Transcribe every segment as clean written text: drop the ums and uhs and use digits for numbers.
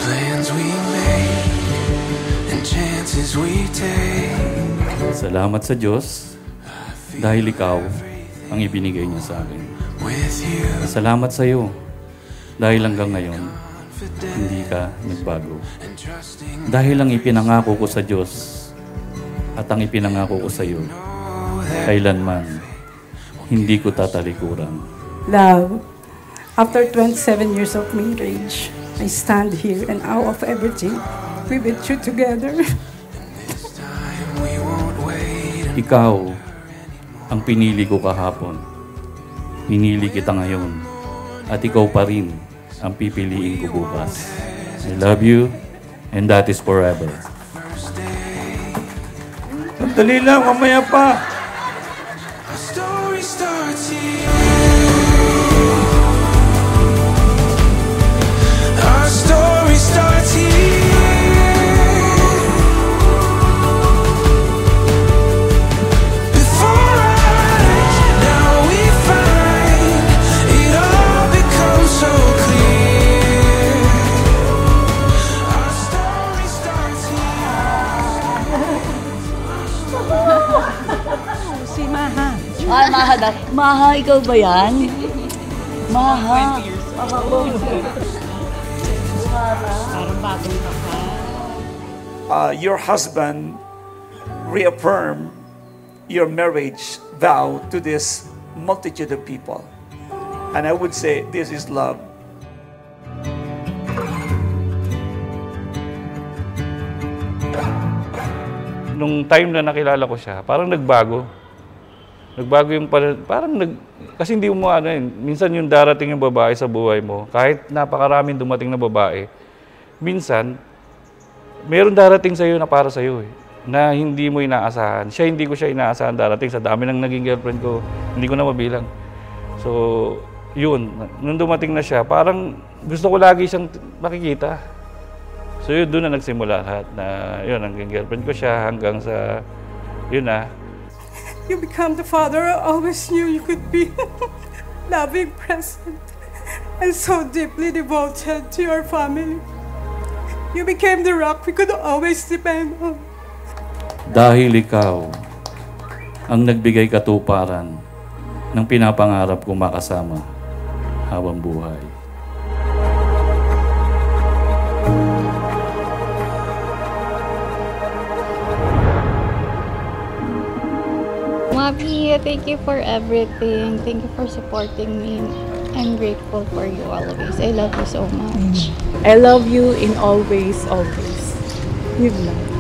Plans we make and chances we take. Salamat sa Diyos dahil ikaw ang ibinigay niya sa akin. Salamat sa iyo dahil hanggang ngayon hindi ka nagbago. Dahil ang ipinangako ko sa Diyos at ang ipinangako ko sa iyo, kailanman hindi ko tatalikuran. Love, after 27 years of marriage, I stand here and out of everything, we went through together. Ikaw ang pinili ko kahapon. Pinili kita ngayon. At ikaw pa rin ang pipiliin ko bukas. I love you, and that is forever. Sandali lang, mamaya pa. Our story starts here. Our story starts here. Before eyes, now we find it all becomes so clear. Our story starts here. Si Maha. Ah, Maha daw. Maha, ikaw ba yan? Maha. Your husband reaffirm your marriage vow to this multitude of people. And I would say this is love. Nung time na nakilala ko siya, parang nagbago. Nagbago yung kasi hindi mo minsan yung darating yung babae sa buhay mo, kahit napakaraming dumating na babae, minsan, meron darating sa'yo na para sa'yo na hindi mo inaasahan. Hindi ko siya inaasahan darating sa dami ng naging girlfriend ko, hindi ko na mabilang. So, yun, nung dumating na siya, parang gusto ko lagi siyang makikita. So yun, doon na nagsimula lahat na yun, naging girlfriend ko siya hanggang sa, yun na. You become the father I always knew you could be. Loving, present, and so deeply devoted to your family. You became the rock we could always depend on. Dahil ikaw ang nagbigay katuparan ng pinapangarap kong makasama habang buhay. Mommy, thank you for everything. Thank you for supporting me. I'm grateful for you always. I love you so much. I love you in all ways, always. With love.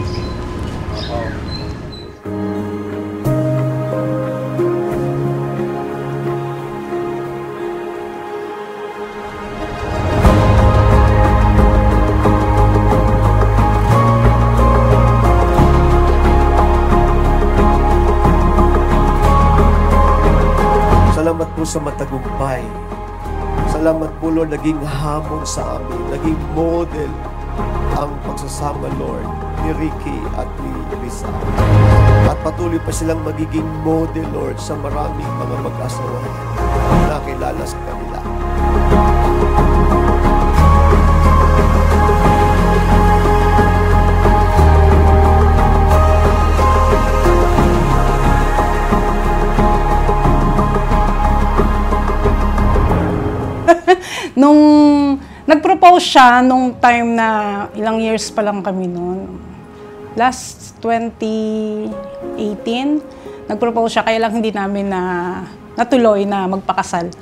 Salamat po sa matagumpay. Salamat po, Lord, naging hamon sa amin, naging model ang pagsasama, Lord, ni Ricky at ni Risa. At patuloy pa silang magiging model, Lord, sa maraming mga mag-asawa na kilala sa kanila. Nung nag-propose siya, nung time na ilang years pa lang kami noon, last 2018, nag-propose siya, kaya lang hindi namin natuloy na magpakasal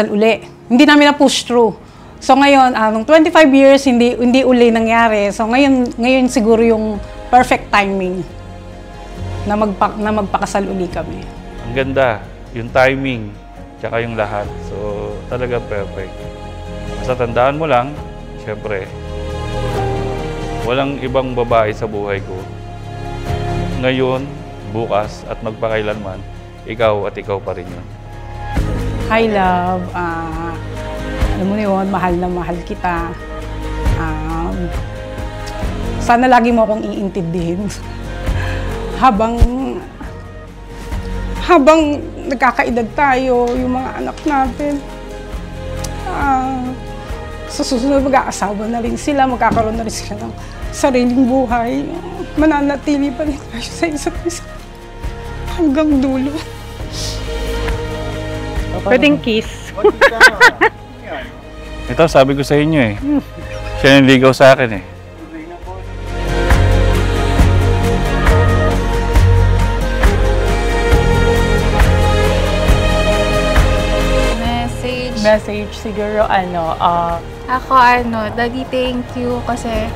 uli. Hindi namin na-push through. So ngayon, nung 25 years, hindi uli nangyari. So ngayon siguro yung perfect timing na magpakasal uli kami. Ang ganda, yung timing, tsaka yung lahat. So, talaga perfect. Basta tandaan mo lang, syempre, walang ibang babae sa buhay ko. Ngayon, bukas, at magpakailanman, ikaw at ikaw pa rin yun. Hi, love. Alam mo yun, mahal na mahal kita. Sana lagi mo akong iintindihin. Habang nagkakaedad tayo, yung mga anak natin, Sa susunod, mag-aasawa na rin sila, magkakaroon na rin sila ng sariling buhay. Mananatili pa rin tayo sa isa't isa hanggang dulo. Pwedeng kiss. Ito, sabi ko sa inyo eh. Siya yung ligaw sa akin eh. Message siguro Ako Daddy, thank you kasi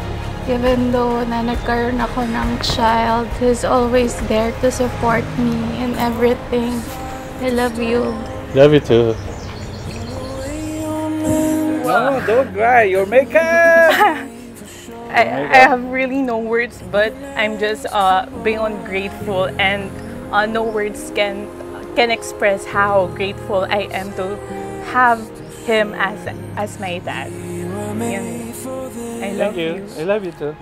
even though na nagkaroon ako ng child, he's always there to support me in everything. I love you. Love you too. No, don't cry. Your makeup! I have really no words, but I'm just beyond grateful, and no words can express how grateful I am to have him as my dad. Yun. I love you. I love you too.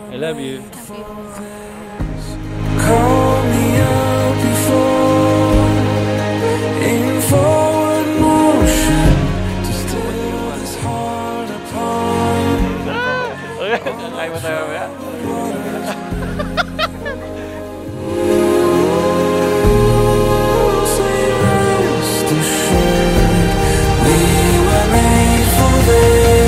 I love you. Call me up before in forward motion to still this heart apart. Kaya mo tayo ba? Say rest assured, we were made for this.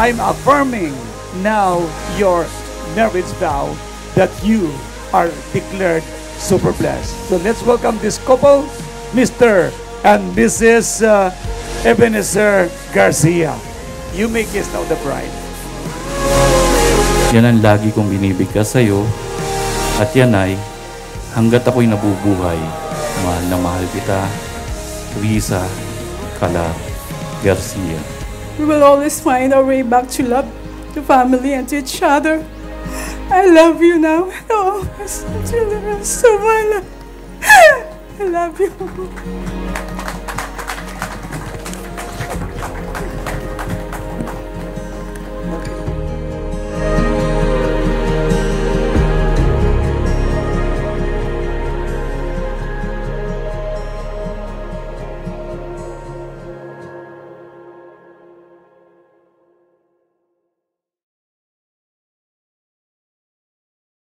I'm affirming now your marriage vow that you are declared super blessed. So let's welcome this couple, Mr. and Mrs. Ebenezer Garcia. You may kiss now the bride. Yan ang lagi kong binibigkas sa'yo. At yan ay, hanggat ako'y nabubuhay, mahal na mahal kita, Risa Calar Garcia. We will always find our way back to love, to family, and to each other. I love you now and always until the rest of my life. I love you.